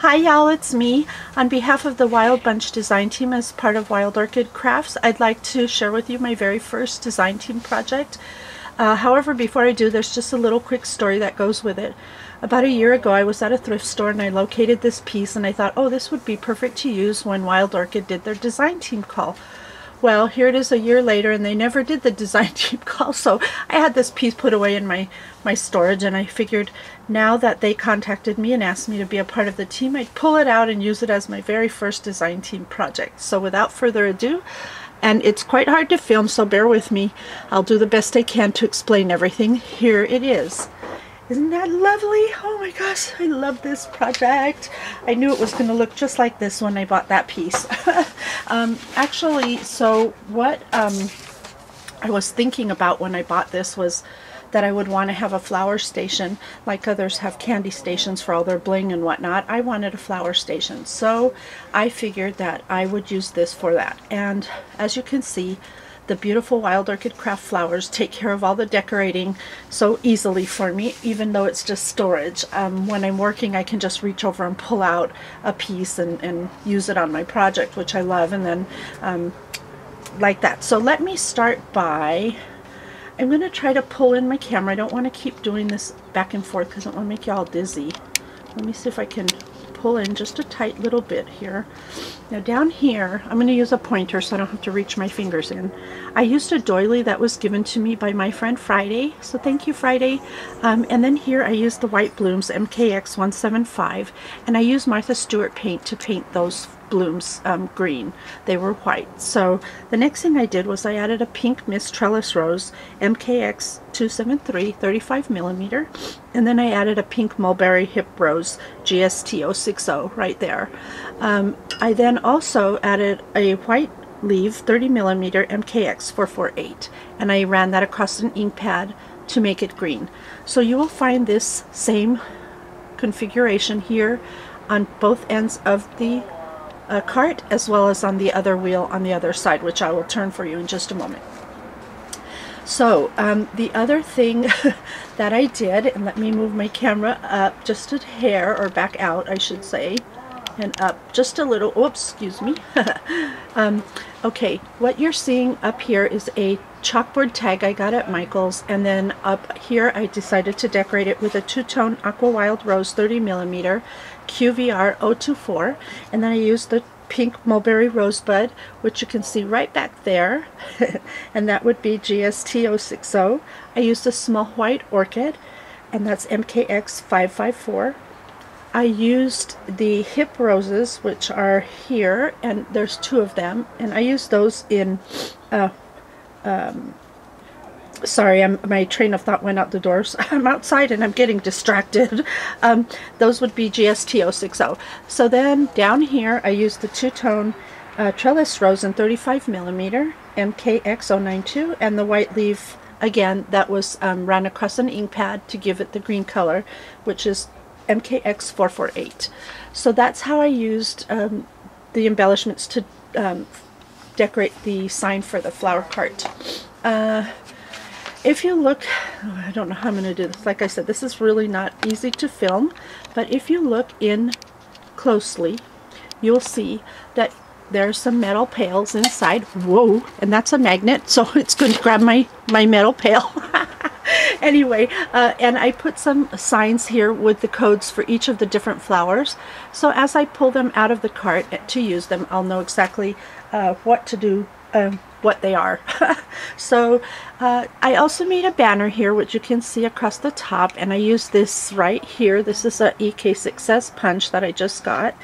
Hi y'all, it's me. On behalf of the Wild Bunch design team as part of Wild Orchid Crafts, I'd like to share with you my very first design team project. However, before I do, there's just a little quick story that goes with it. About a year ago, I was at a thrift store and I located this piece and I thought, oh, this would be perfect to use when Wild Orchid did their design team call. Well, here it is a year later and they never did the design team call, so I had this piece put away in my storage, and I figured now that they contacted me and asked me to be a part of the team, I'd pull it out and use it as my very first design team project. So without further ado, and it's quite hard to film, so bear with me, I'll do the best I can to explain everything. Here it is. Isn't that lovely? Oh my gosh, I love this project. I knew it was going to look just like this when I bought that piece. Actually, so what I was thinking about when I bought this was that I would want to have a flower station like others have candy stations for all their bling and whatnot. I wanted a flower station, so I figured that I would use this for that. And as you can see, the beautiful Wild Orchid Craft flowers take care of all the decorating so easily for me, even though it's just storage. When I'm working, I can just reach over and pull out a piece and use it on my project, which I love, and then like that. So let me start by, I'm going to try to pull in my camera. I don't want to keep doing this back and forth because I don't want to make you all dizzy. Let me see if I can pull in just a tight little bit here. Now down here, I'm going to use a pointer so I don't have to reach my fingers in. I used a doily that was given to me by my friend Friday, so thank you, Friday. And then here I used the white blooms, MKX 175, and I used Martha Stewart paint to paint those blooms green. They were white. So the next thing I did was I added a pink mist trellis rose, MKX 273, 35 millimeter, and then I added a pink mulberry hip rose, GST 060 right there. I then also added a white leaf 30 millimeter MKX 448, and I ran that across an ink pad to make it green. So you will find this same configuration here on both ends of the cart, as well as on the other wheel on the other side, which I will turn for you in just a moment. So the other thing that I did, and let me move my camera up just a hair, or back out I should say, and up just a little. Oops, excuse me. Okay, what you're seeing up here is a chalkboard tag I got at Michael's, and then up here I decided to decorate it with a two-tone aqua wild rose 30 millimeter QVR 024, and then I used the pink mulberry rosebud, which you can see right back there, and that would be GST 060. I used a small white orchid, and that's MKX 554. I used the hip roses, which are here, and there's two of them, and I used those in sorry, my train of thought went out the doors. I'm outside and I'm getting distracted. Those would be GST 060. So then down here I used the two-tone trellis rose in 35 millimeter MKX 092, and the white leaf, again, that was ran across an ink pad to give it the green color, which is MKX 448. So that's how I used the embellishments to decorate the sign for the flower cart. If you look, I don't know how I'm going to do this. Like I said, this is really not easy to film, but if you look in closely, you'll see that there's some metal pails inside. Whoa, and that's a magnet, so it's going to grab my metal pail. Anyway, and I put some signs here with the codes for each of the different flowers. So as I pull them out of the cart to use them, I'll know exactly what to do, what they are. So I also made a banner here, which you can see across the top, and I used this right here. This is a EK Success punch that I just got,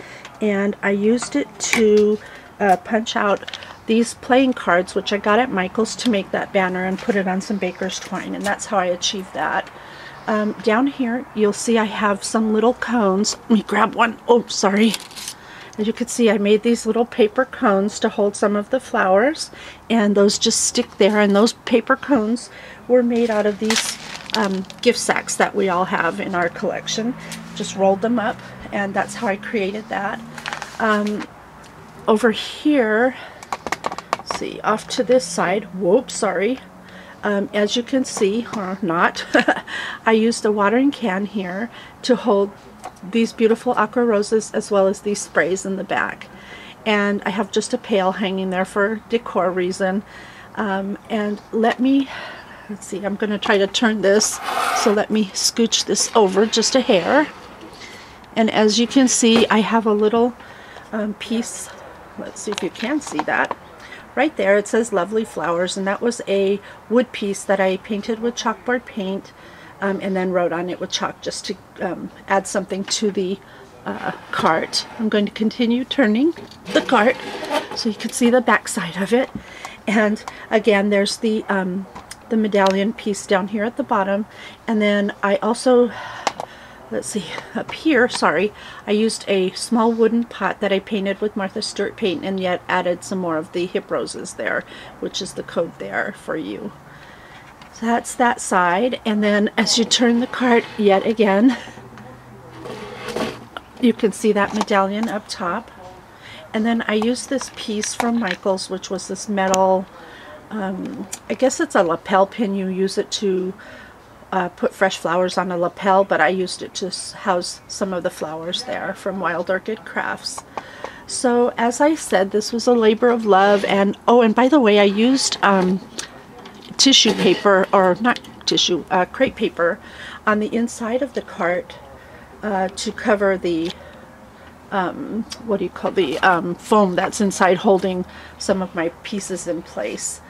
and I used it to punch out these playing cards, which I got at Michael's, to make that banner and put it on some baker's twine, and that's how I achieved that. Down here you'll see I have some little cones. Let me grab one. Oh, sorry. As you can see, I made these little paper cones to hold some of the flowers, and those just stick there, and those paper cones were made out of these gift sacks that we all have in our collection. Just rolled them up, and that's how I created that. Over here, see, off to this side, whoops, sorry, As you can see, or not, I used a watering can here to hold these beautiful aqua roses as well as these sprays in the back. And I have just a pail hanging there for decor reason. And let's see, I'm going to try to turn this, so let me scooch this over just a hair. And as you can see, I have a little piece, let's see if you can see that. Right there it says Lovely Flowers, and that was a wood piece that I painted with chalkboard paint, and then wrote on it with chalk just to add something to the cart. I'm going to continue turning the cart so you can see the back side of it. And again, there's the medallion piece down here at the bottom, and then I also, let's see, up here, sorry, I used a small wooden pot that I painted with Martha Stewart paint, and yet added some more of the hip roses there, which is the code there for you. So that's that side. And then as you turn the cart yet again, you can see that medallion up top. And then I used this piece from Michael's, which was this metal, I guess it's a lapel pin. You use it to put fresh flowers on a lapel, but I used it to house some of the flowers there from Wild Orchid Crafts. So as I said, this was a labor of love. And oh, and by the way, I used tissue paper, or not tissue, crepe paper on the inside of the cart to cover the what do you call the foam that's inside holding some of my pieces in place.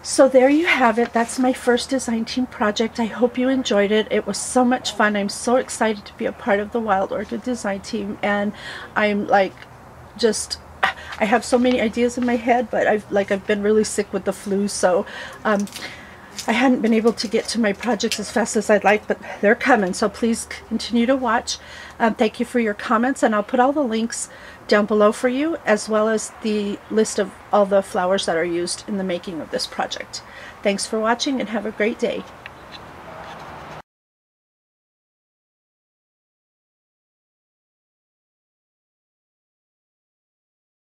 So there you have it. That's my first design team project. I hope you enjoyed it. It was so much fun. I'm so excited to be a part of the Wild Orchid design team, and I'm like, just, I have so many ideas in my head, but I've been really sick with the flu, so I hadn't been able to get to my projects as fast as I'd like, but they're coming, so please continue to watch. Thank you for your comments, and I'll put all the links down below for you, as well as the list of all the flowers that are used in the making of this project. Thanks for watching, and have a great day.